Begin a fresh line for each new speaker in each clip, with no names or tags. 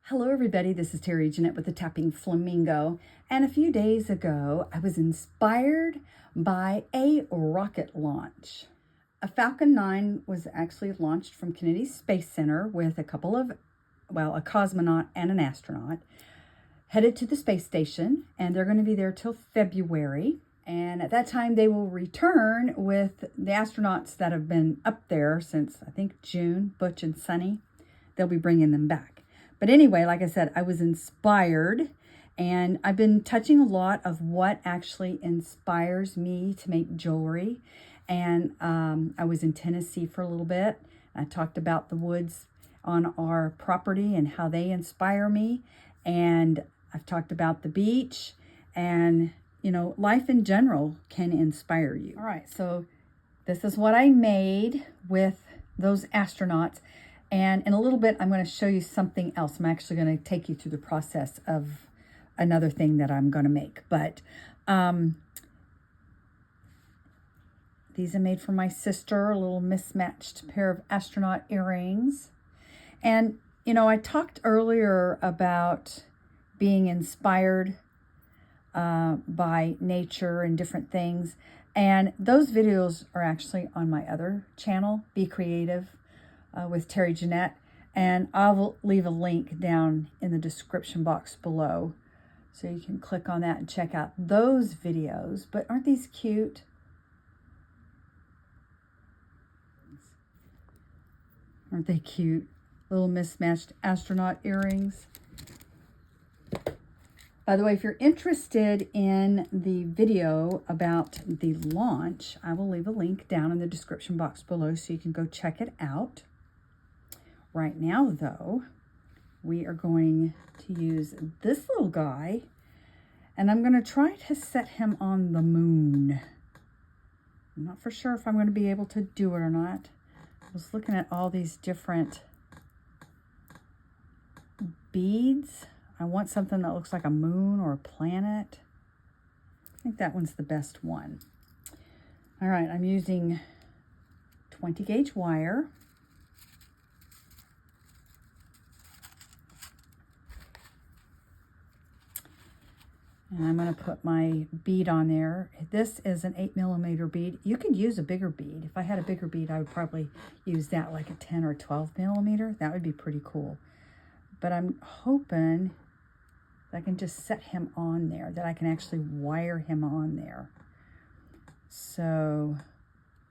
Hello everybody, this is Terry Jeanette with the Tapping Flamingo, and a few days ago I was inspired by a rocket launch. A Falcon 9 was actually launched from Kennedy Space Center with a cosmonaut and an astronaut headed to the space station, and they're going to be there till February. And at that time they will return with the astronauts that have been up there since I think June, Butch and Sunny. They'll be bringing them back. But anyway, like I said, I was inspired, and I've been touching a lot of what actually inspires me to make jewelry. And I was in Tennessee for a little bit. I talked about the woods on our property and how they inspire me. And I've talked about the beach, and you know, life in general can inspire you. All right, so this is what I made with those astronauts. And in a little bit, I'm going to show you something else. I'm actually going to take you through the process of another thing that I'm going to make. But these are made for my sister, a little mismatched pair of astronaut earrings. And, you know, I talked earlier about being inspired by nature and different things. And those videos are actually on my other channel, Be Creative with Terry Jeanette, and I will leave a link down in the description box below so you can click on that and check out those videos. But aren't these cute? Aren't they cute? Little mismatched astronaut earrings. By the way, if you're interested in the video about the launch, I will leave a link down in the description box below so you can go check it out. Right now, though, we are going to use this little guy, and I'm going to try to set him on the moon. I'm not for sure if I'm going to be able to do it or not. I was looking at all these different beads. I want something that looks like a moon or a planet. I think that one's the best one. All right, I'm using 20 gauge wire. And I'm going to put my bead on there. This is an 8mm bead. You could use a bigger bead. If I had a bigger bead, I would probably use that, like a 10 or 12mm. That would be pretty cool. But I'm hoping that I can just set him on there, that I can actually wire him on there. So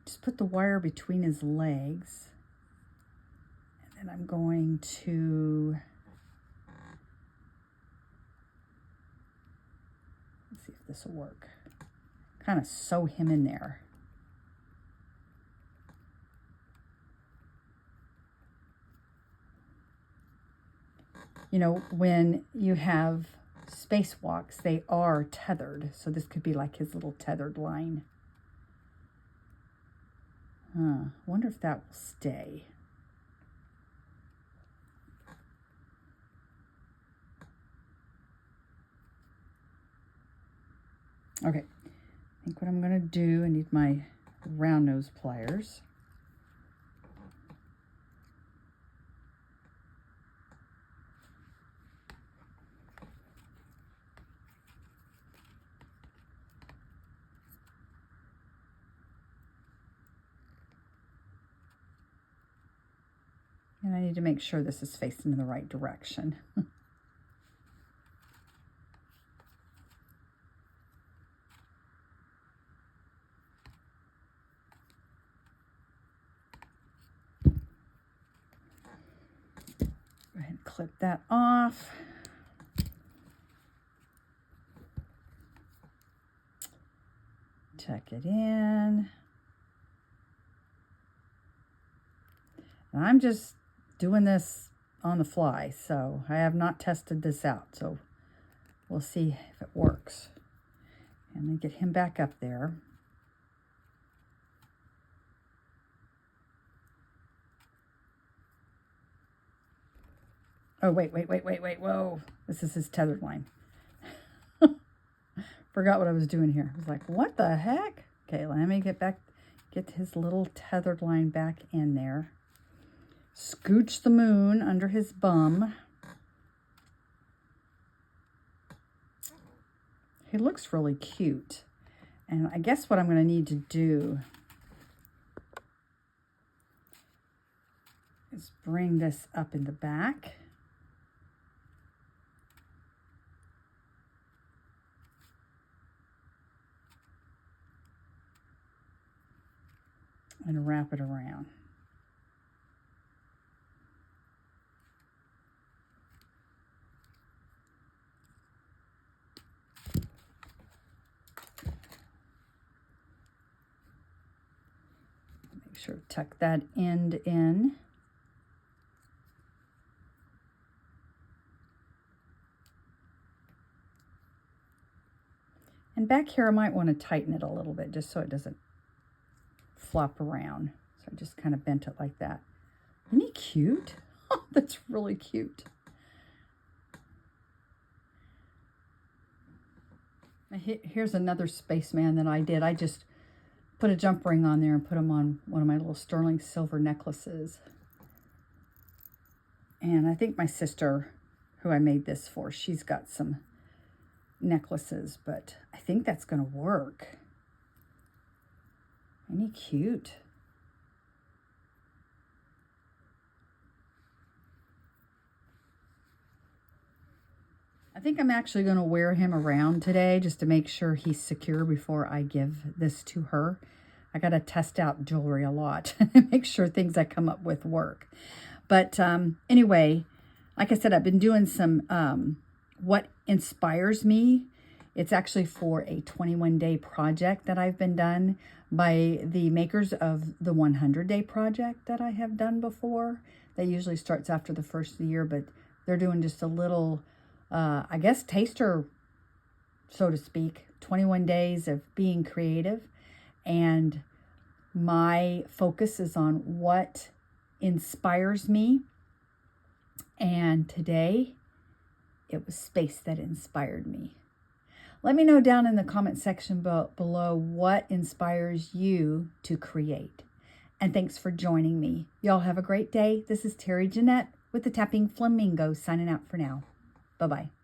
just put the wire between his legs. And then I'm going to... see if this will work. Kind of sew him in there. You know, when you have spacewalks, they are tethered. So this could be like his little tethered line. Wonder if that will stay. Okay, I think what I'm going to do, I need my round nose pliers. And I need to make sure this is facing in the right direction. Go ahead and clip that off. Tuck it in. And I'm just doing this on the fly, so I have not tested this out. So we'll see if it works. And then get him back up there. Oh, wait, whoa. This is his tethered line. Forgot what I was doing here. I was like, what the heck? Okay, let me get his little tethered line back in there. Scooch the moon under his bum. He looks really cute. And I guess what I'm going to need to do is bring this up in the back. And wrap it around. Make sure to tuck that end in. And back here I might want to tighten it a little bit just so it doesn't flop around. So I just kind of bent it like that. Isn't he cute? Oh, that's really cute. Here's another spaceman that I did. I just put a jump ring on there and put him on one of my little sterling silver necklaces. And I think my sister, who I made this for, she's got some necklaces, but I think that's going to work. Isn't he cute? I think I'm actually going to wear him around today just to make sure he's secure before I give this to her. I got to test out jewelry a lot and make sure things I come up with work. But anyway, like I said, I've been doing some what inspires me. It's actually for a 21-day project that I've been done by the makers of the 100-day project that I have done before. That usually starts after the first of the year, but they're doing just a little, I guess, taster, so to speak, 21 days of being creative. And my focus is on what inspires me. And today, it was space that inspired me. Let me know down in the comment section below what inspires you to create. And thanks for joining me. Y'all have a great day. This is Terry Jeanette with the Tapping Flamingo signing out for now. Bye-bye.